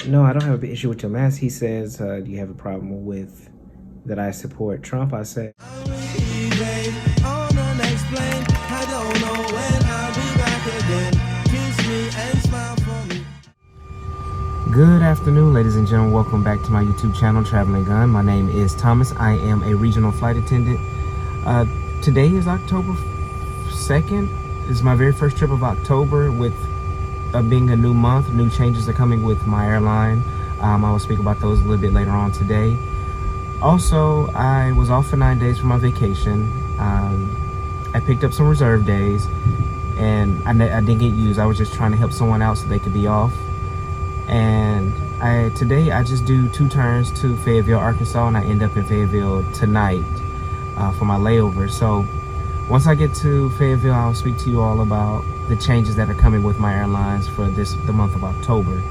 no, I don't have an issue with your mask. He says, do you have a problem with that I support Trump? I said, good afternoon, ladies and gentlemen. Welcome back to my YouTube channel, Traveling Gun. My name is Thomas. I am a regional flight attendant. Today is October 2nd. This is my very first trip of October with being a new month. New changes are coming with my airline. I will speak about those a little bit later on today. Also, I was off for 9 days for my vacation. I picked up some reserve days and I didn't get used. I was just trying to help someone out so they could be off. And today I just do 2 turns to Fayetteville, Arkansas, and I end up in Fayetteville tonight for my layover. So once I get to Fayetteville, I'll speak to you all about the changes that are coming with my airlines for the month of October.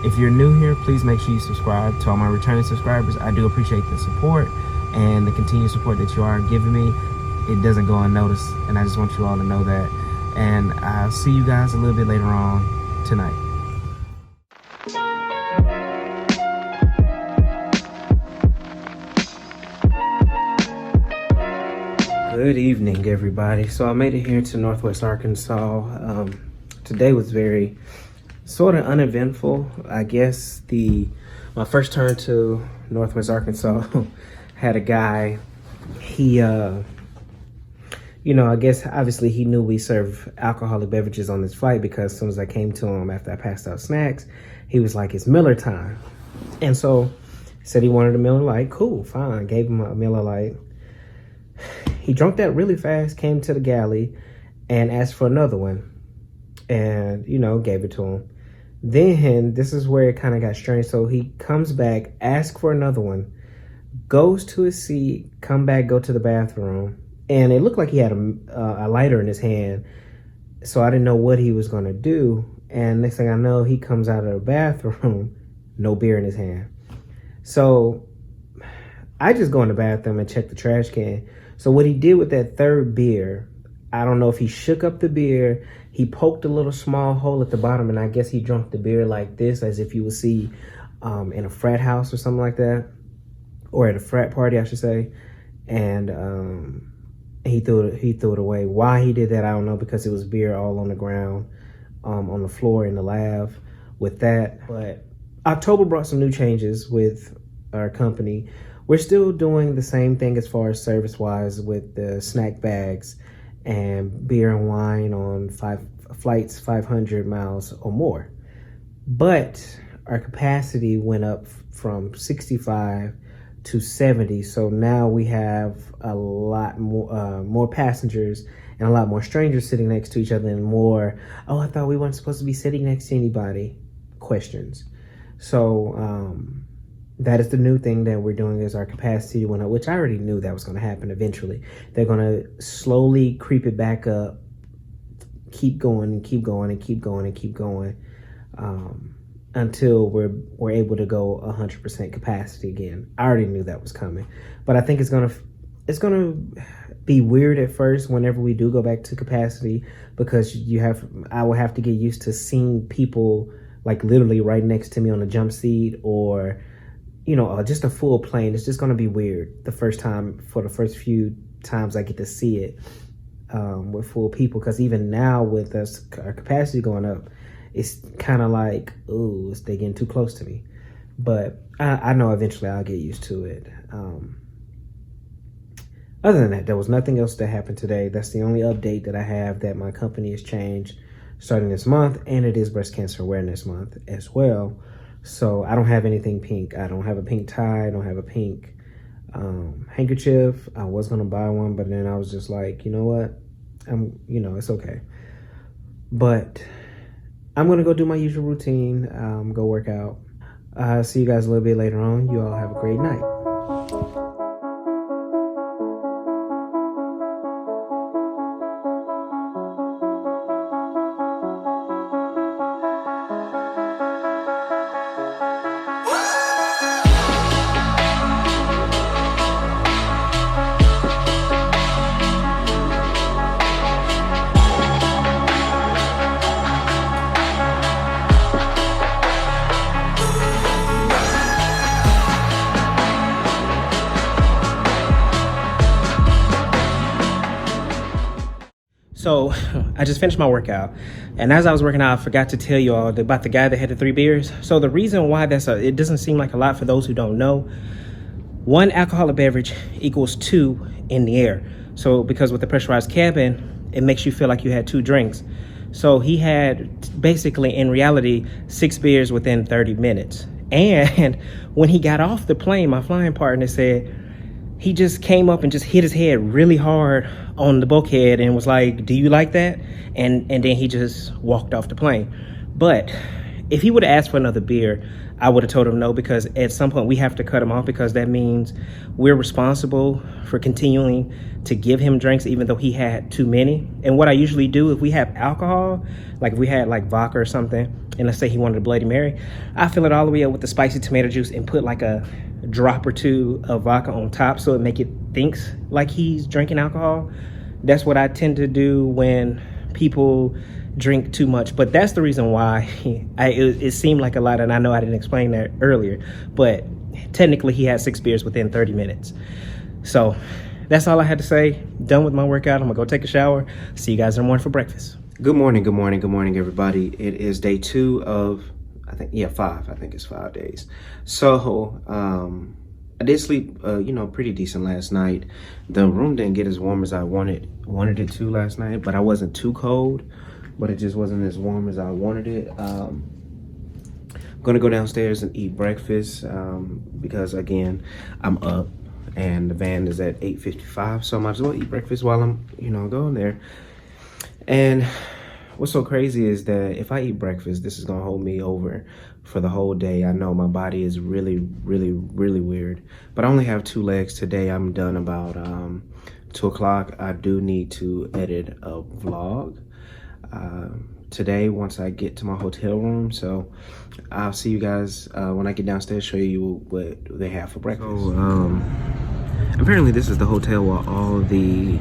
If you're new here, please make sure you subscribe. To all my returning subscribers, I do appreciate the support and the continued support that you are giving me. It doesn't go unnoticed, and I just want you all to know that. And I'll see you guys a little bit later on tonight. Good evening, everybody. So I made it here to Northwest Arkansas. Today was very sort of uneventful. I guess my first turn to Northwest Arkansas had a guy. He, I guess obviously he knew we serve alcoholic beverages on this flight because as soon as I came to him after I passed out snacks, he was like, "It's Miller time." And so he said he wanted a Miller Lite. Cool, fine. Gave him a Miller Lite. He drank that really fast, came to the galley and asked for another one and, gave it to him. Then this is where it kind of got strange. So he comes back, asks for another one, goes to his seat, come back, go to the bathroom. And it looked like he had a lighter in his hand. So I didn't know what he was going to do. And next thing I know, he comes out of the bathroom, no beer in his hand. So I just go in the bathroom and check the trash can. So what he did with that third beer, I don't know if he shook up the beer, he poked a little small hole at the bottom, and I guess he drank the beer like this, as if you would see in a frat house or something like that, or at a frat party, I should say. And he threw it away. Why he did that, I don't know, because it was beer all on the ground, on the floor in the lab with that. But October brought some new changes with our company. We're still doing the same thing as far as service-wise with the snack bags and beer and wine on flights 500 miles or more. But our capacity went up from 65 to 70. So now we have a lot more passengers and a lot more strangers sitting next to each other and more, "Oh, I thought we weren't supposed to be sitting next to anybody" questions. So that is the new thing that we're doing, is our capacity went up, which I already knew that was going to happen eventually. They're going to slowly creep it back up, keep going and keep going and keep going and keep going until we're able to go 100% capacity again. I already knew that was coming, but I think it's going to be weird at first whenever we do go back to capacity, because I will have to get used to seeing people like literally right next to me on a jump seat, or just a full plane. It's just going to be weird for the first few times I get to see it with full people. Because even now with our capacity going up, it's kind of like, ooh, they're getting too close to me. But I know eventually I'll get used to it. Other than that, there was nothing else that happened today. That's the only update that I have, that my company has changed starting this month, and it is Breast Cancer Awareness Month as well. So I don't have anything pink. I don't have a pink tie. I don't have a pink handkerchief. I was going to buy one, but then I was just like, you know what? It's okay. But I'm going to go do my usual routine, go work out. See you guys a little bit later on. You all have a great night. So I just finished my workout, and as I was working out, I forgot to tell you all about the guy that had the 3 beers. So the reason why it doesn't seem like a lot for those who don't know, 1 alcoholic beverage equals 2 in the air. So because with the pressurized cabin, it makes you feel like you had 2 drinks. So he had basically, in reality, 6 beers within 30 minutes. And when he got off the plane, my flying partner said he just came up and just hit his head really hard on the bulkhead and was like, "Do you like that?" And then he just walked off the plane. But if he would have asked for another beer, I would have told him no, because at some point we have to cut him off, because that means we're responsible for continuing to give him drinks even though he had too many. And what I usually do, if we have alcohol, like if we had like vodka or something, and let's say he wanted a Bloody Mary, I fill it all the way up with the spicy tomato juice and put like a drop or 2 of vodka on top, so it make it thinks like he's drinking alcohol. That's what I tend to do when people drink too much. But that's the reason why it seemed like a lot, and I know I didn't explain that earlier, but technically he had 6 beers within 30 minutes. So that's all I had to say. Done with my workout. I'm gonna go take a shower. See you guys in the morning for breakfast. Good morning, everybody. It is day 2 of, I think, yeah, 5. I think it's 5 days. So I did sleep pretty decent last night. The room didn't get as warm as I wanted it to last night, but I wasn't too cold, but it just wasn't as warm as I wanted it. I'm gonna go downstairs and eat breakfast, because again, I'm up and the van is at 8:55, so I might as well eat breakfast while I'm going there. And what's so crazy is that if I eat breakfast, this is gonna hold me over for the whole day. I know my body is really weird, but I only have 2 legs today. I'm done about 2 o'clock. I do need to edit a vlog today once I get to my hotel room. So I'll see you guys when I get downstairs, show you what they have for breakfast. So apparently this is the hotel where all the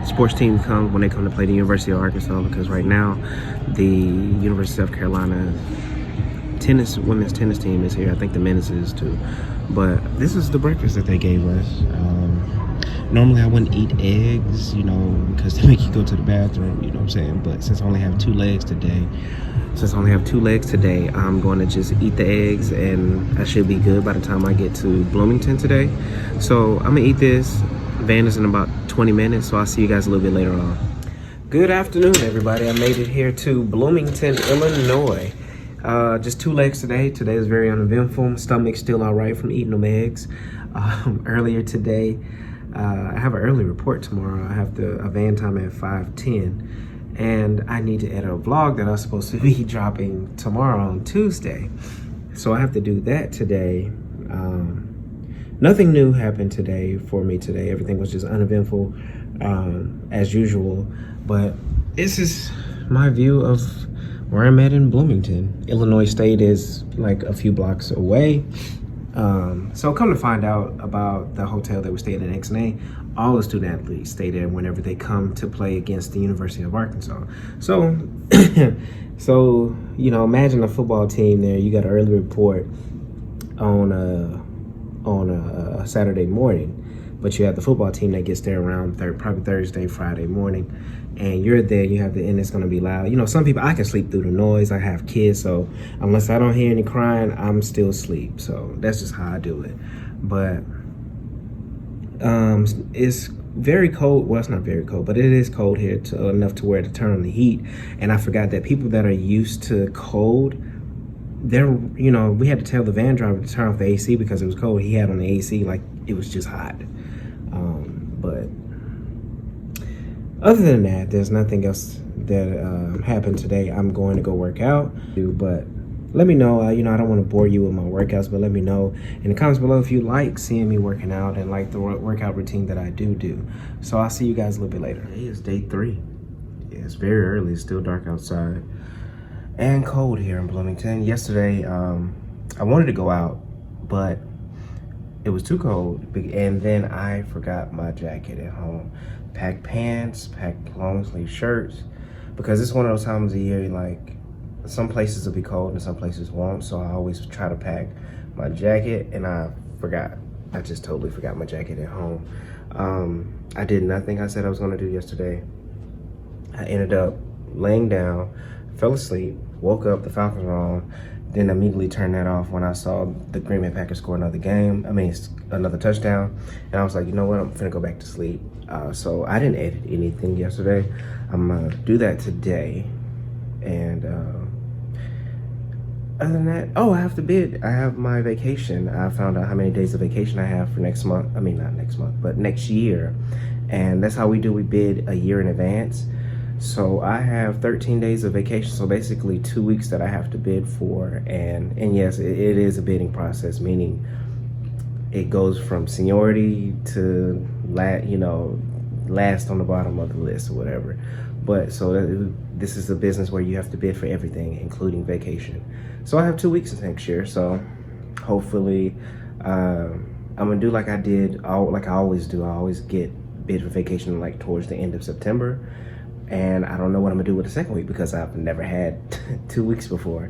sports teams come when they come to play the University of Arkansas, because right now the University of South Carolina women's tennis team is here. I think the men's is too. But this is the breakfast that they gave us. Normally I wouldn't eat eggs, because they make you go to the bathroom, you know what I'm saying? But since I only have 2 legs today, I'm going to just eat the eggs, and I should be good by the time I get to Bloomington today. So I'm gonna eat this. Van is in about 20 minutes, so I'll see you guys a little bit later on. Good afternoon, everybody. I made it here to Bloomington, Illinois. Just 2 legs today. Today is very uneventful. My stomach's still all right from eating them eggs. Earlier today, I have an early report tomorrow. I have a van time at 5:10, and I need to edit a vlog that I'm supposed to be dropping tomorrow on Tuesday. So I have to do that today. Nothing new happened for me today. Everything was just uneventful, as usual. But this is my view of where I'm at in Bloomington. Illinois State is like a few blocks away. So come to find out about the hotel that we stayed at XNA, all the student athletes stay there whenever they come to play against the University of Arkansas. So, imagine a football team there. You got an early report on a Saturday morning, but you have the football team that gets there around probably Thursday, Friday morning, and you're there. And it's gonna be loud. Some people, I can sleep through the noise. I have kids, so unless I don't hear any crying, I'm still asleep. So that's just how I do it. But it's very cold. Well, it's not very cold, but it is cold here enough to where to turn on the heat. And I forgot that people that are used to cold, we had to tell the van driver to turn off the AC because it was cold. He had on the AC like it was just hot. But other than that, there's nothing else that happened today. I'm going to go work out, but let me know. I don't want to bore you with my workouts, but let me know in the comments below if you like seeing me working out and like the workout routine that I do. So I'll see you guys a little bit later. Today is day 3. Yeah, it's very early. It's still dark outside and cold here in Bloomington. Yesterday, I wanted to go out, but it was too cold, and then I forgot my jacket at home. Packed pants, packed long sleeve shirts, because it's one of those times of year, like some places will be cold and some places won't, so I always try to pack my jacket, and I just totally forgot my jacket at home. I did nothing I said I was gonna do yesterday. I ended up laying down, fell asleep, woke up, the Falcons were on, then immediately turned that off when I saw the Green Bay Packers score another another touchdown. And I was like, you know what, I'm finna go back to sleep. So I didn't edit anything yesterday. I'm gonna do that today. And other than that, oh, I have to bid. I have my vacation. I found out how many days of vacation I have for next month. I mean, not next month, but next year. And that's how we do. We bid a year in advance. So I have 13 days of vacation. So basically 2 weeks that I have to bid for. And yes, it is a bidding process, meaning it goes from seniority to last on the bottom of the list or whatever. But so this is a business where you have to bid for everything, including vacation. So I have 2 weeks next year. So hopefully I'm gonna do like I always do. I always get bid for vacation like towards the end of September. And I don't know what I'm gonna do with the second week because I've never had 2 weeks before.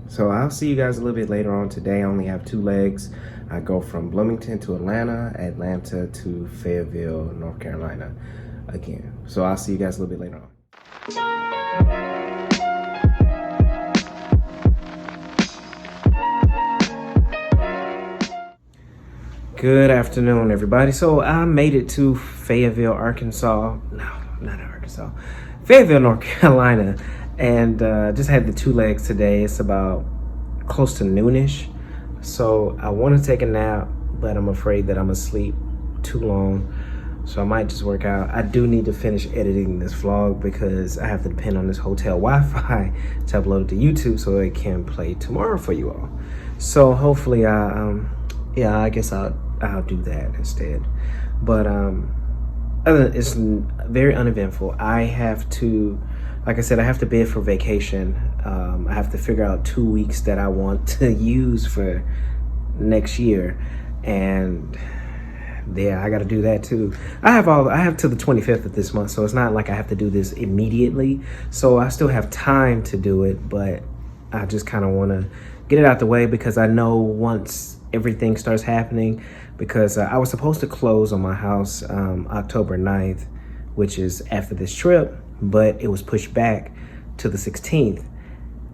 So I'll see you guys a little bit later on today. I only have 2 legs. I go from Bloomington to Atlanta to Fayetteville, North Carolina again. So I'll see you guys a little bit later on. Good afternoon, everybody. So I made it to Fayetteville, Arkansas. No, not Arkansas. Fayetteville, North Carolina. And just had the 2 legs today. It's about close to noonish. So I want to take a nap, but I'm afraid that I'm gonna sleep too long. So I might just work out. I do need to finish editing this vlog because I have to depend on this hotel Wi-Fi to upload it to YouTube so it can play tomorrow for you all. So hopefully I guess I'll do that instead. But it's very uneventful. I have to, like I said, I have to bid for vacation. I have to figure out 2 weeks that I want to use for next year, and yeah, I got to do that too. I have till the 25th of this month, so it's not like I have to do this immediately. So I still have time to do it, but I just kind of want to get it out the way because I know once everything starts happening, because I was supposed to close on my house October 9th, which is after this trip, but it was pushed back to the 16th.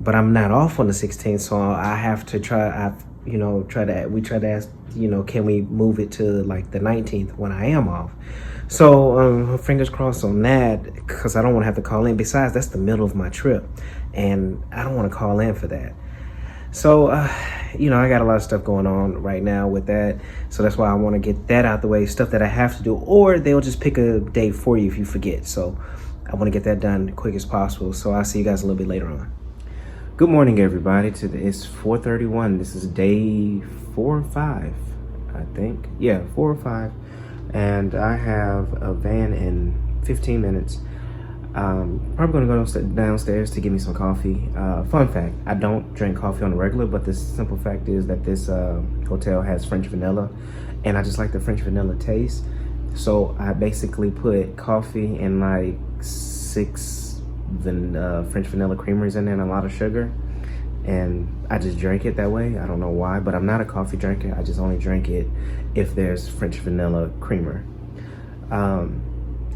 But I'm not off on the 16th, so I have to try to ask, can we move it to like the 19th when I am off? So fingers crossed on that, because I don't want to have to call in. Besides, that's the middle of my trip, and I don't want to call in for that. So, I got a lot of stuff going on right now with that. So that's why I want to get that out the way, stuff that I have to do, or they'll just pick a date for you if you forget. So I want to get that done as quick as possible. So I'll see you guys a little bit later on. Good morning, everybody. It's 4:31. This is day 4 or 5, I think. Yeah, 4 or 5. And I have a van in 15 minutes. Probably gonna go downstairs to get me some coffee. Fun fact, I don't drink coffee on the regular, but the simple fact is that this hotel has French vanilla, and I just like the French vanilla taste. So I basically put coffee and like 6 French vanilla creamers in there and a lot of sugar, and I just drink it that way. I don't know why, but I'm not a coffee drinker. I just only drink it if there's French vanilla creamer.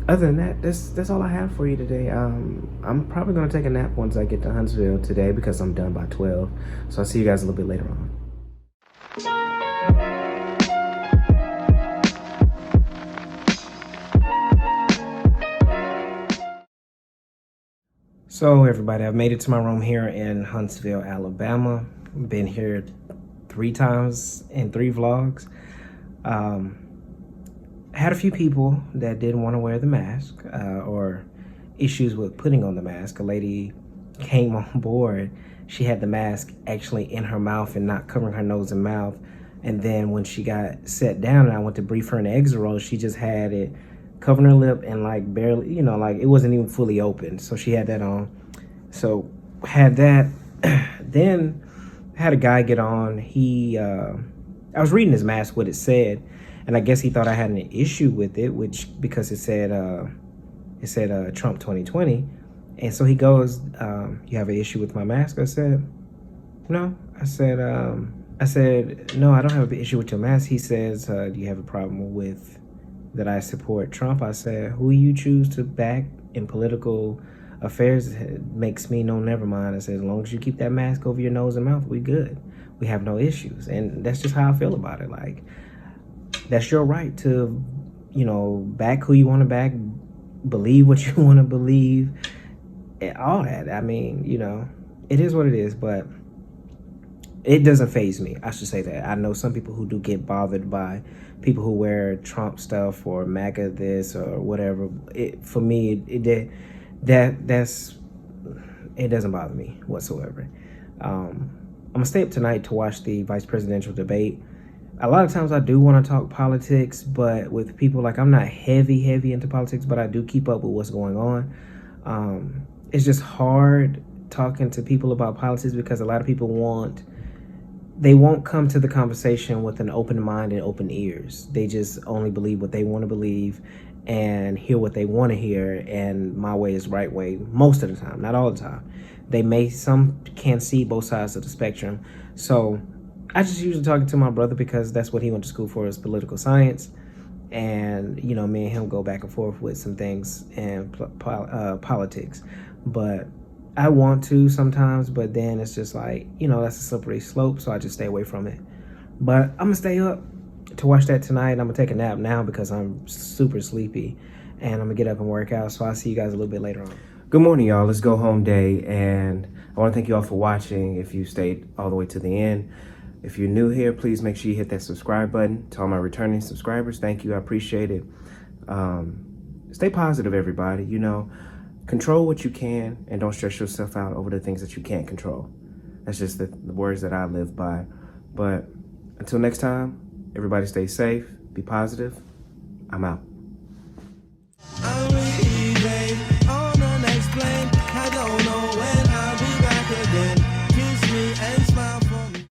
Other than that, that's all I have for you today. I'm probably gonna take a nap once I get to Huntsville today because I'm done by 12. So I'll see you guys a little bit later on. So everybody, I've made it to my room here in Huntsville, Alabama. Been here 3 times in 3 vlogs. Had a few people that didn't want to wear the mask or issues with putting on the mask. A lady came on board. She had the mask actually in her mouth and not covering her nose and mouth. And then when she got set down and I went to brief her in the exit roll, she just had it covering her lip and like barely, like it wasn't even fully open. So she had that on. So had that. Then had a guy get on. I was reading his mask, what it said. And I guess he thought I had an issue with it, because it said Trump 2020. And so he goes, you have an issue with my mask? I said, no. I said, no, I don't have an issue with your mask. He says, do you have a problem with that I support Trump. I said, who you choose to back in political affairs makes me no never mind. I said, as long as you keep that mask over your nose and mouth, we good. We have no issues. And that's just how I feel about it. Like, that's your right to, back who you want to back, believe what you want to believe, all that. I mean, it is what it is, but it doesn't faze me. I should say that. I know some people who do get bothered by people who wear Trump stuff or MAGA this or whatever. For me, it doesn't bother me whatsoever. I'm gonna stay up tonight to watch the vice presidential debate. A lot of times I do want to talk politics, but with people, like, I'm not heavy into politics, but I do keep up with what's going on. It's just hard talking to people about politics because a lot of people won't come to the conversation with an open mind and open ears. They just only believe what they want to believe and hear what they want to hear, and my way is right way most of the time, not all the time. Some can't see both sides of the spectrum. So I just usually talk to my brother because that's what he went to school for, is political science. And, me and him go back and forth with some things in politics. But I want to sometimes, but then it's just like, that's a slippery slope, so I just stay away from it. But I'm gonna stay up to watch that tonight. I'm gonna take a nap now because I'm super sleepy, and I'm gonna get up and work out. So I'll see you guys a little bit later on. Good morning, y'all. Let's go home day, and I want to thank you all for watching. If you stayed all the way to the end, if you're new here, please make sure you hit that subscribe button. To all my returning subscribers, thank you. I appreciate it. Stay positive, everybody. Control what you can and don't stress yourself out over the things that you can't control. That's just the words that I live by. But until next time, everybody stay safe, be positive. I'm out.